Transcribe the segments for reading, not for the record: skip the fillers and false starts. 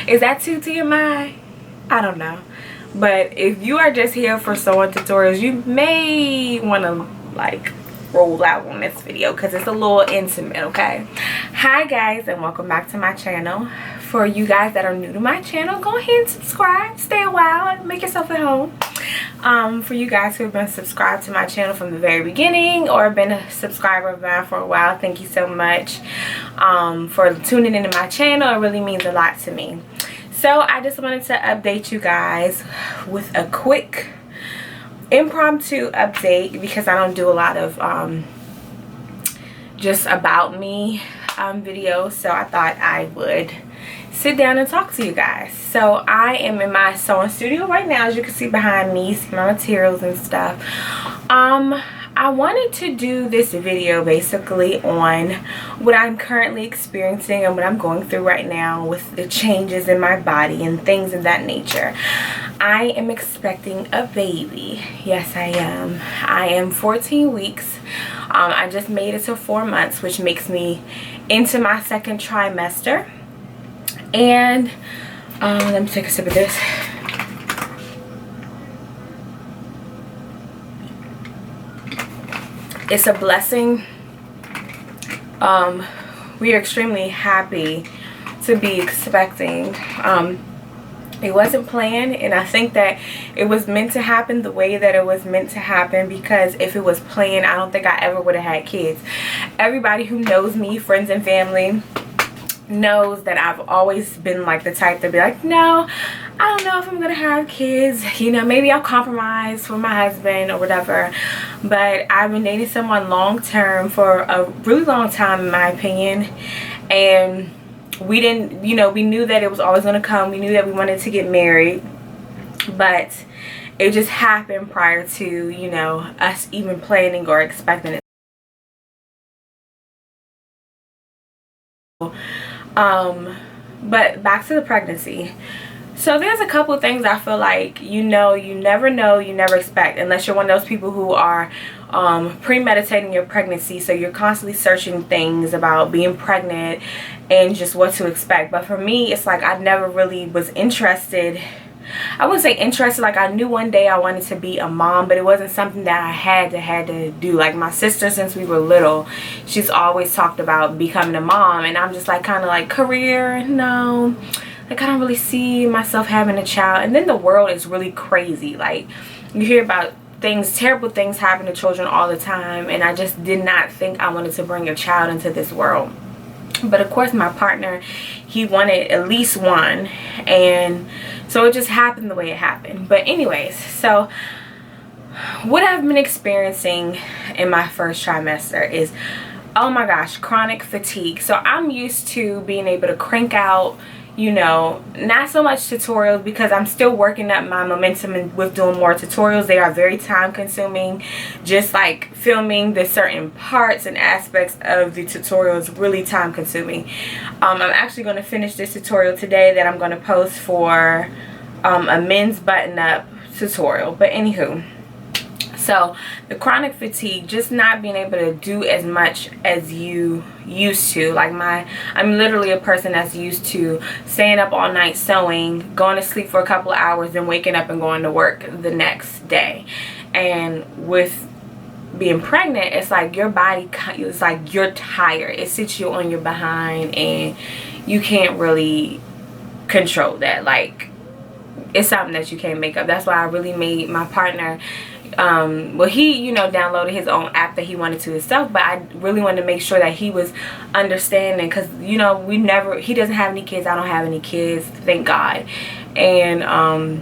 Is that too TMI? I don't know. But if you are just here for sewing tutorials, you may want to like roll out on this video because it's a little intimate. Okay, hi guys, and welcome back to my channel. For you guys that are new to my channel, go ahead and subscribe, stay a while and make yourself at home. For you guys who have been subscribed to my channel from the very beginning or been a subscriber of mine for a while, thank you so much for tuning into my channel. It really means a lot to me. So I just wanted to update you guys with a quick impromptu update because I don't do a lot of just about me videos, so I thought I would sit down and talk to you guys. So I am in my sewing studio right now, as you can see behind me, see my materials and stuff. I wanted to do this video basically on what I'm currently experiencing and what I'm going through right now with the changes in my body and things of that nature. I am expecting a baby. Yes, I am. I am 14 weeks. I just made it to 4 months, which makes me into my second trimester. And let me take a sip of this. It's a blessing. We are extremely happy to be expecting. It wasn't planned, and I think that it was meant to happen the way that it was meant to happen, because if it was planned, I don't think I ever would have had kids. Everybody who knows me, friends and family, knows that I've always been like the type to be like, no, I don't know if I'm gonna have kids, you know, maybe I'll compromise for my husband or whatever. But I've been dating someone long term for a really long time, in my opinion, and we didn't, you know, we knew that it was always gonna come. We knew that we wanted to get married, but it just happened prior to, you know, us even planning or expecting it. But back to the pregnancy. So there's a couple of things I feel like, you know, you never know, you never expect, unless you're one of those people who are premeditating your pregnancy. So you're constantly searching things about being pregnant and just what to expect. But for me, it's like I never really was interested. I wouldn't say interested, like I knew one day I wanted to be a mom, but it wasn't something that I had to do. Like my sister, since we were little, she's always talked about becoming a mom, and I'm just like kind of like, career, no, like I don't really see myself having a child. And then the world is really crazy. Like you hear about things, terrible things happen to children all the time, and I just did not think I wanted to bring a child into this world. But of course my partner, he wanted at least one, and so it just happened the way it happened. But anyways, so what I've been experiencing in my first trimester is, oh my gosh, chronic fatigue. So I'm used to being able to crank out, you know, not so much tutorials, because I'm still working up my momentum with doing more tutorials. They are very time consuming. Just like filming the certain parts and aspects of the tutorial is really time consuming. I'm actually going to finish this tutorial today that I'm going to post for a men's button up tutorial. But anywho, so the chronic fatigue, just not being able to do as much as you used to. Like I'm literally a person that's used to staying up all night sewing, going to sleep for a couple of hours, then waking up and going to work the next day. And with being pregnant, it's like your body, it's like you're tired. It sits you on your behind and you can't really control that. Like it's something that you can't make up. That's why I really made my partner, well, he, you know, downloaded his own app that he wanted to himself, but I really wanted to make sure that he was understanding, because, you know, he doesn't have any kids, I don't have any kids, thank God. And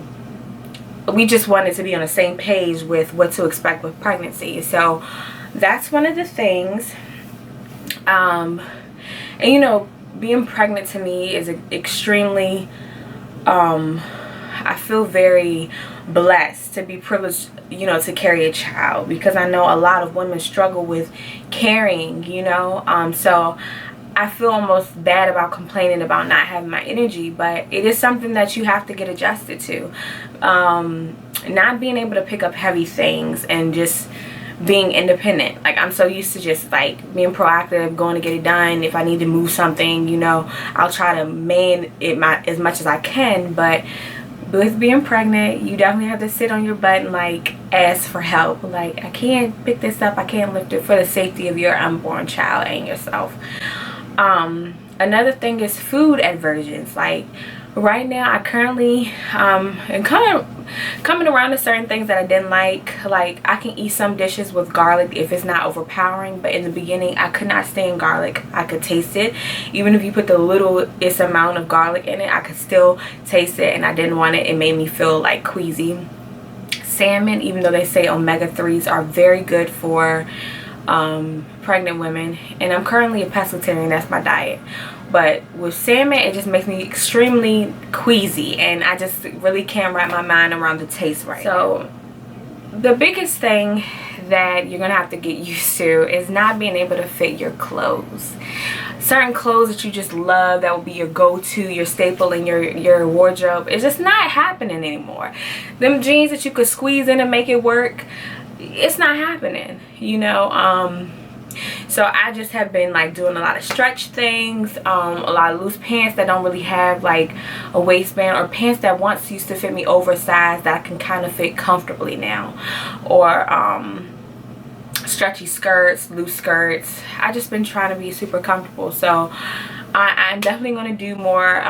we just wanted to be on the same page with what to expect with pregnancy. So that's one of the things. And you know, being pregnant to me is extremely, I feel very blessed to be privileged, you know, to carry a child, because I know a lot of women struggle with carrying, you know. So I feel almost bad about complaining about not having my energy, but it is something that you have to get adjusted to. Not being able to pick up heavy things and just being independent. Like, I'm so used to just like being proactive, going to get it done. If I need to move something, you know, I'll try to man it as much as I can. But with being pregnant, you definitely have to sit on your butt and like ask for help. Like, I can't pick this up, I can't lift it, for the safety of your unborn child and yourself. Another thing is food aversions. Like, right now I currently am coming around to certain things that I didn't like. Like, I can eat some dishes with garlic if it's not overpowering, but in the beginning I could not stand garlic. I could taste it. Even if you put the littlest amount of garlic in it, I could still taste it, and I didn't want it. It made me feel like queasy. Salmon, even though they say omega-3s are very good for pregnant women, and I'm currently a pescatarian, that's my diet, but with salmon it just makes me extremely queasy, and I just really can't wrap my mind around the taste right now. So the biggest thing that you're gonna have to get used to is not being able to fit your clothes. Certain clothes that you just love, that will be your go-to, your staple in your wardrobe, it's just not happening anymore. Them jeans that you could squeeze in and make it work, it's not happening, you know. So I just have been like doing a lot of stretch things, a lot of loose pants that don't really have like a waistband, or pants that once used to fit me oversized that I can kind of fit comfortably now, or stretchy skirts, loose skirts. I just been trying to be super comfortable. So I'm definitely going to do more.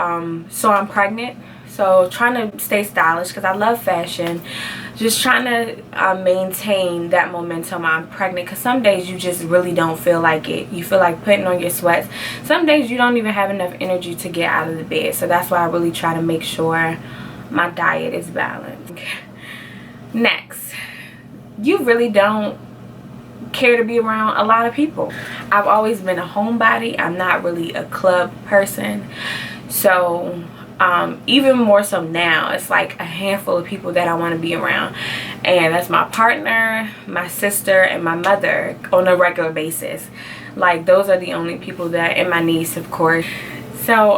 So I'm pregnant, so trying to stay stylish because I love fashion. Just trying to maintain that momentum. I'm pregnant because some days you just really don't feel like it. You feel like putting on your sweats. Some days you don't even have enough energy to get out of the bed. So that's why I really try to make sure my diet is balanced. Next, you really don't care to be around a lot of people. I've always been a homebody. I'm not really a club person. So even more so now, it's like a handful of people that I want to be around, and that's my partner, my sister, and my mother on a regular basis. Like, those are the only people that, and my niece, of course. So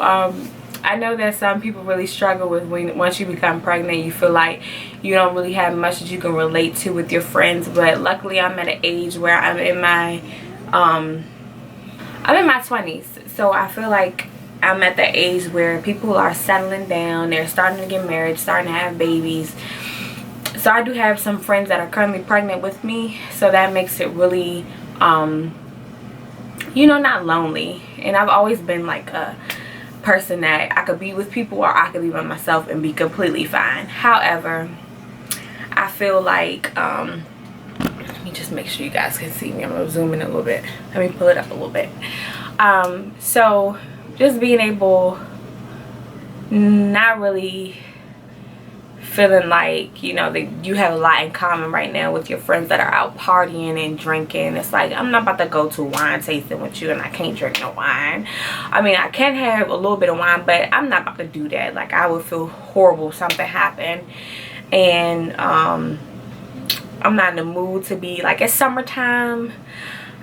I know that some people really struggle with once you become pregnant, you feel like you don't really have much that you can relate to with your friends. But luckily I'm at an age where I'm in my 20s, so I feel like I'm at the age where people are settling down, they're starting to get married, starting to have babies. So I do have some friends that are currently pregnant with me, so that makes it really you know, not lonely. And I've always been like a person that I could be with people, or I could be by myself and be completely fine. However, I feel like let me just make sure you guys can see me. I'm gonna zoom in a little bit. Let me pull it up a little bit. So just being able, not really feeling like, you know, that you have a lot in common right now with your friends that are out partying and drinking. It's like, I'm not about to go to wine tasting with you and I can't drink no wine. I mean, I can have a little bit of wine, but I'm not about to do that. Like, I would feel horrible if something happened. And I'm not in the mood to be, like, it's summertime,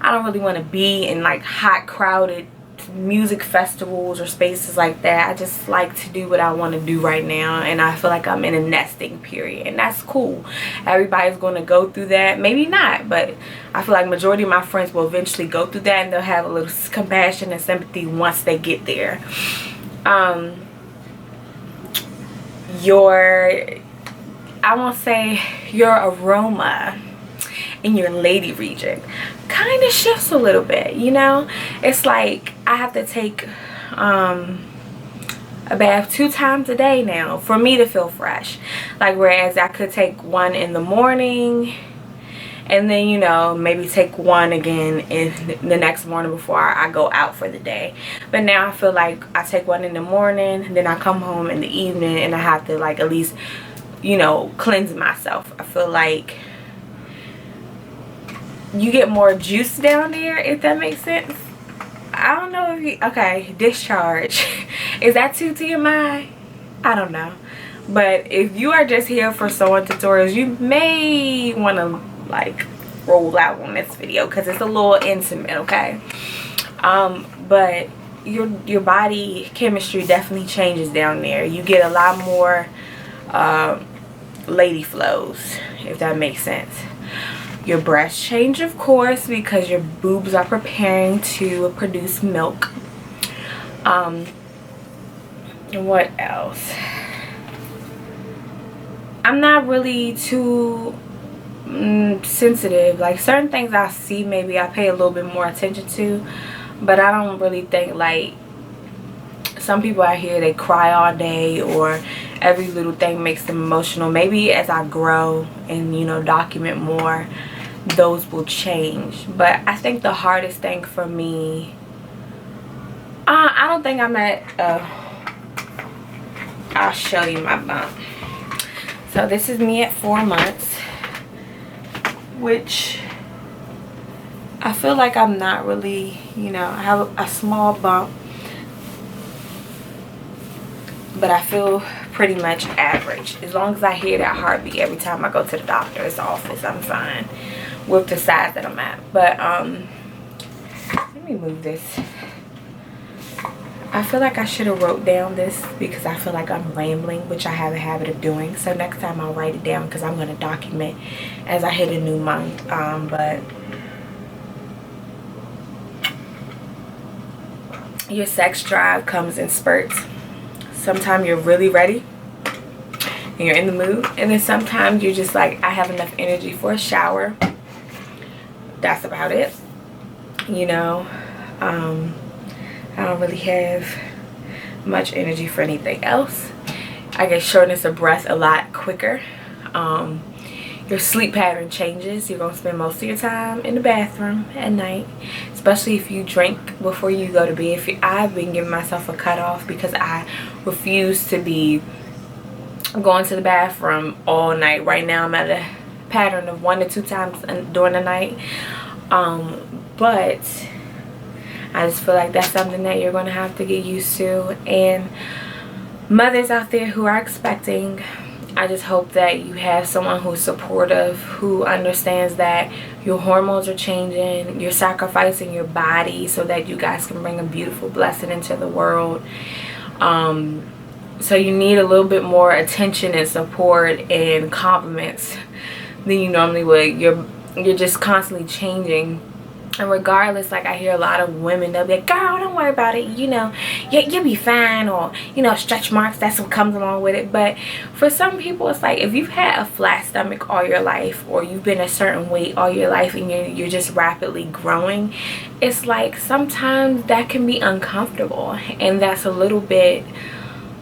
I don't really want to be in like hot, crowded music festivals or spaces like that. I just like to do what I want to do right now, and I feel like I'm in a nesting period, and that's cool. Everybody's going to go through that, maybe not, but I feel like majority of my friends will eventually go through that, and they'll have a little compassion and sympathy once they get there. I won't say your aroma in your lady region kind of shifts a little bit, you know. It's like I have to take a bath 2 times a day now for me to feel fresh. Like, whereas I could take one in the morning and then, you know, maybe take one again in the next morning before I go out for the day. But now I feel like I take one in the morning, then I come home in the evening, and I have to, like, at least, you know, cleanse myself. I feel like you get more juice down there, if that makes sense. I don't know if you, okay, discharge. Is that too TMI? I don't know. But if you are just here for sewing tutorials, you may want to like roll out on this video because it's a little intimate, okay? But your body chemistry definitely changes down there. You get a lot more lady flows, if that makes sense. Your breasts change, of course, because your boobs are preparing to produce milk. What else? I'm not really too sensitive. Like, certain things I see, maybe I pay a little bit more attention to, but I don't really think, like, some people out here, they cry all day, or every little thing makes them emotional. Maybe as I grow and, you know, document more, those will change. But I think the hardest thing for me, I don't think I'm at I'll show you my bump. So this is me at 4 months, which I feel like I'm not really, you know, I have a small bump, but I feel pretty much average. As long as I hear that heartbeat every time I go to the doctor's office, I'm fine with the size that I'm at. But let me move this. I feel like I should have wrote down this, because I feel like I'm rambling, which I have a habit of doing. So next time I'll write it down, because I'm going to document as I hit a new month. But your sex drive comes in spurts. Sometimes you're really ready and you're in the mood, and then sometimes you're just like, I have enough energy for a shower. That's about it, you know. I don't really have much energy for anything else. I get shortness of breath a lot quicker. Your sleep pattern changes. You're going to spend most of your time in the bathroom at night, especially if you drink before you go to bed. I've been giving myself a cutoff, because I refuse to be going to the bathroom all night. Right now I'm at a pattern of 1 to 2 times during the night. But I just feel like that's something that you're going to have to get used to. And mothers out there who are expecting, I just hope that you have someone who's supportive, who understands that your hormones are changing, you're sacrificing your body so that you guys can bring a beautiful blessing into the world. So you need a little bit more attention and support and compliments than you normally would. You're just constantly changing. And regardless, like, I hear a lot of women, they'll be like, girl, don't worry about it, you know, you'll be fine, or, you know, stretch marks, that's what comes along with it. But for some people, it's like, if you've had a flat stomach all your life, or you've been a certain weight all your life, and you're just rapidly growing, it's like sometimes that can be uncomfortable, and that's a little bit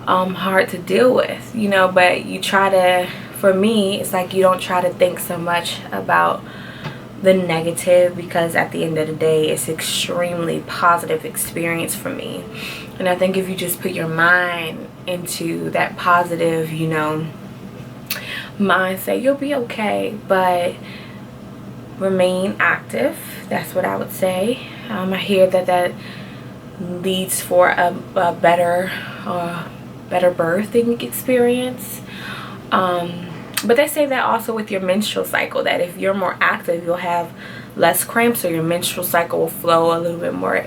hard to deal with, you know. But you try to, for me, it's like you don't try to think so much about the negative, because at the end of the day, it's extremely positive experience for me. And I think if you just put your mind into that positive, you know, mindset, you'll be okay. But remain active, that's what I would say. I hear that leads for a better birthing experience. But they say that also with your menstrual cycle, that if you're more active, you'll have less cramps, or your menstrual cycle will flow a little bit more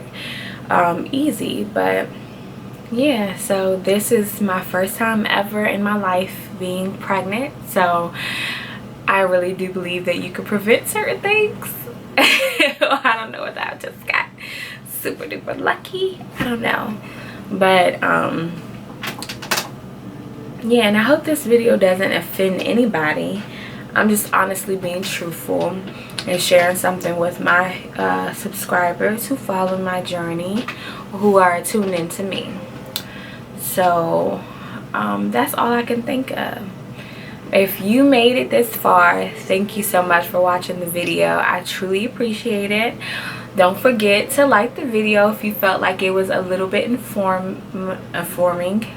easy. But yeah, so this is my first time ever in my life being pregnant. So I really do believe that you could prevent certain things. I don't know whether I just got super duper lucky. I don't know. But yeah, and I hope this video doesn't offend anybody. I'm just honestly being truthful and sharing something with my subscribers who follow my journey, who are tuned into me. So that's all I can think of. If you made it this far, thank you so much for watching the video. I truly appreciate it. Don't forget to like the video if you felt like it was a little bit informing.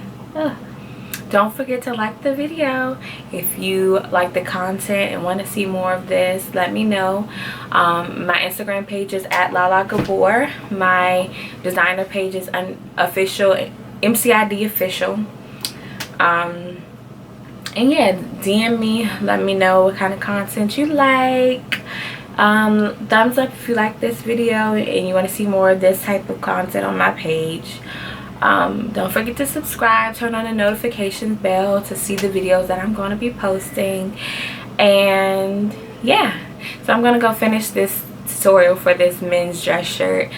Don't forget to like the video. If you like the content and want to see more of this, let me know. My Instagram page is @LalaGabor. My designer page is official, MCID official. And yeah, DM me, let me know what kind of content you like. Thumbs up if you like this video and you want to see more of this type of content on my page. Don't forget to subscribe, turn on the notifications bell to see the videos that I'm going to be posting. And yeah, So I'm gonna go finish this tutorial for this men's dress shirt.